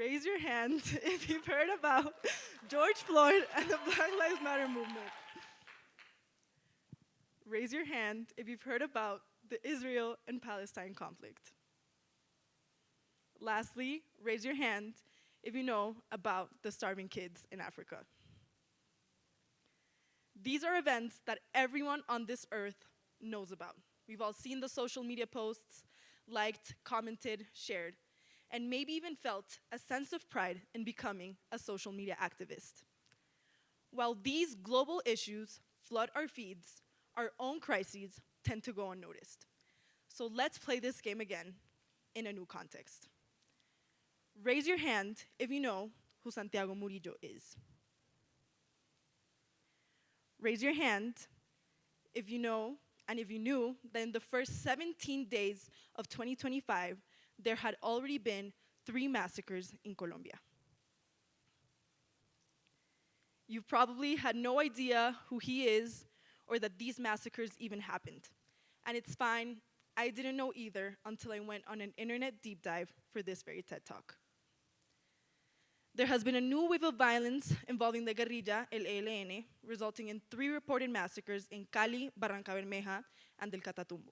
Raise your hand if you've heard about George Floyd and the Black Lives Matter movement. Raise your hand if you've heard about the Israel and Palestine conflict. Lastly, raise your hand if you know about the starving kids in Africa. These are events that everyone on this earth knows about. We've all seen the social media posts, liked, commented, shared, and maybe even felt a sense of pride in becoming a social media activist. While these global issues flood our feeds, our own crises tend to go unnoticed. So let's play this game again in a new context. Raise your hand if you know who Santiago Murillo is. Raise your hand if you know and if you knew that in the first 17 days of 2025, there had already been 3 massacres in Colombia. You probably had no idea who he is or that these massacres even happened. And it's fine, I didn't know either until I went on an internet deep dive for this very TED Talk. There has been a new wave of violence involving the guerrilla, el ELN, resulting in 3 reported massacres in Cali, Barranca Bermeja, and El Catatumbo.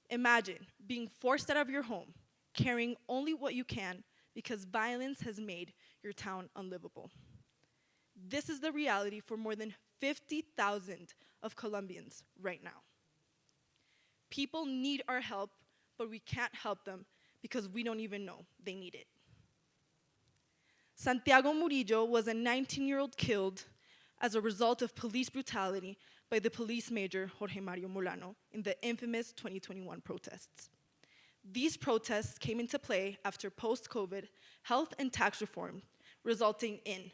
Imagine being forced out of your home, carrying only what you can because violence has made your town unlivable. This is the reality for more than 50,000 of Colombians right now. People need our help, but we can't help them because we don't even know they need it. Santiago Murillo was a 19-year-old killed as a result of police brutality by the police major Jorge Mario Molano in the infamous 2021 protests. These protests came into play after post-COVID health and tax reform, resulting in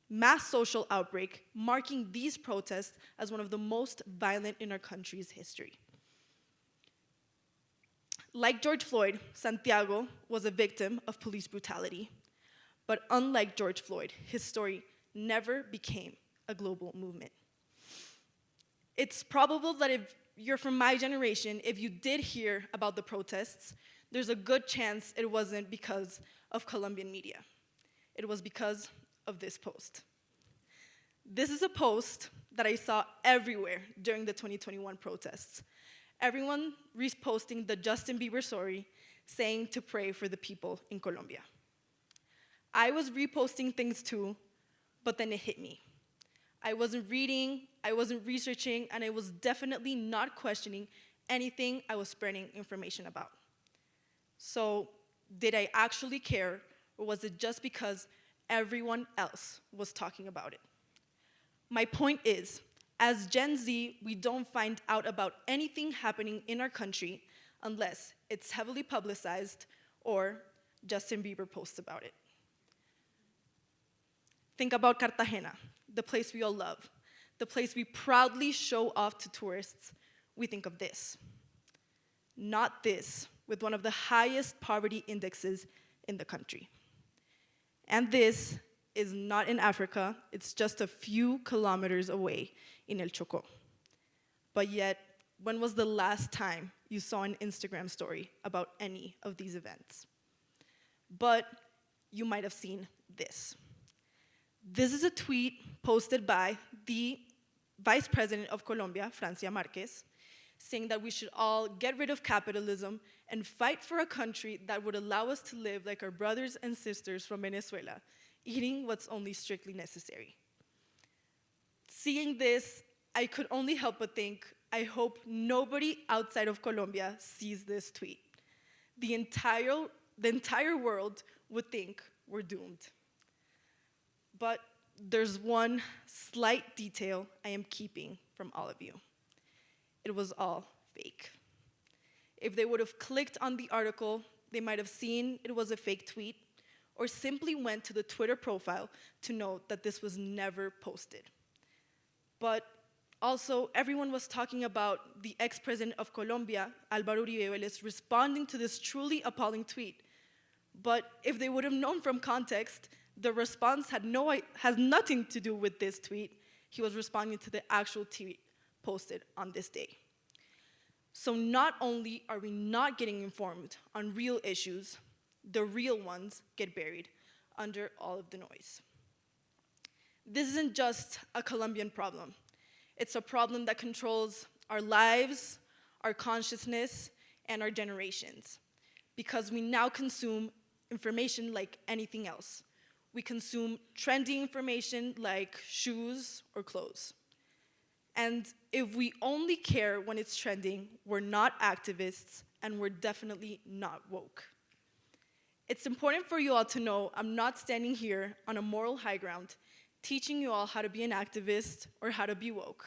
mass social outbreak, marking these protests as one of the most violent in our country's history. Like George Floyd, Santiago was a victim of police brutality. But unlike George Floyd, his story never became a global movement. It's probable that if you're from my generation, if you did hear about the protests, there's a good chance it wasn't because of Colombian media. It was because of this post. This is a post that I saw everywhere during the 2021 protests. Everyone reposting the Justin Bieber story, saying to pray for the people in Colombia. I was reposting things too, but then it hit me. I wasn't reading, I wasn't researching, and I was definitely not questioning anything I was spreading information about. So, did I actually care, or was it just because everyone else was talking about it? My point is, as Gen Z, we don't find out about anything happening in our country unless it's heavily publicized or Justin Bieber posts about it. Think about Cartagena, the place we all love, the place we proudly show off to tourists. We think of this. Not this, with one of the highest poverty indexes in the country. And this is not in Africa, it's just a few kilometers away in El Chocó. But yet, when was the last time you saw an Instagram story about any of these events? But you might have seen this. This is a tweet posted by the Vice President of Colombia, Francia Márquez, saying that we should all get rid of capitalism and fight for a country that would allow us to live like our brothers and sisters from Venezuela, eating what's only strictly necessary. Seeing this, I could only help but think, I hope nobody outside of Colombia sees this tweet. The entire world would think we're doomed. But there's one slight detail I am keeping from all of you. It was all fake. If they would have clicked on the article, they might have seen it was a fake tweet, or simply went to the Twitter profile to note that this was never posted. But also, everyone was talking about the ex-president of Colombia, Álvaro Uribe Vélez, responding to this truly appalling tweet. But if they would have known from context, the response has nothing to do with this tweet. He was responding to the actual tweet posted on this day. So not only are we not getting informed on real issues, The real ones get buried under all of the noise. This isn't just a Colombian problem. It's a problem that controls our lives, our consciousness, and our generations, because we now consume information like anything else. We consume trendy information like shoes or clothes. And if we only care when it's trending, we're not activists, and we're definitely not woke. It's important for you all to know I'm not standing here on a moral high ground teaching you all how to be an activist or how to be woke.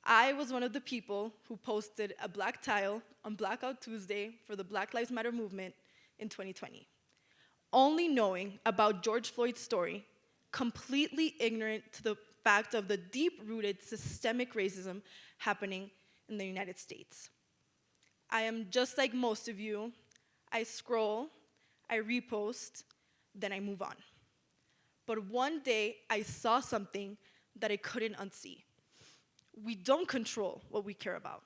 I was one of the people who posted a black tile on Blackout Tuesday for the Black Lives Matter movement in 2020. Only knowing about George Floyd's story, completely ignorant to the fact of the deep-rooted systemic racism happening in the United States. I am just like most of you. I scroll, I repost, then I move on. But one day, I saw something that I couldn't unsee. We don't control what we care about.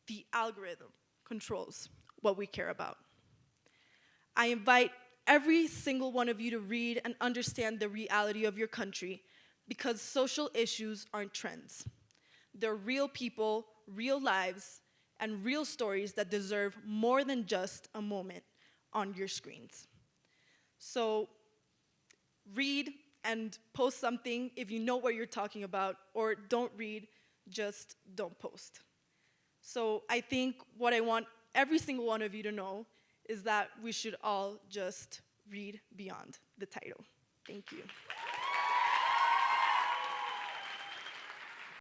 The algorithm controls what we care about. I invite every single one of you to read and understand the reality of your country, because social issues aren't trends. They're real people, real lives, and real stories that deserve more than just a moment on your screens. So read and post something if you know what you're talking about, or don't read, just don't post. So I think what I want every single one of you to know is that we should all just read beyond the title. Thank you.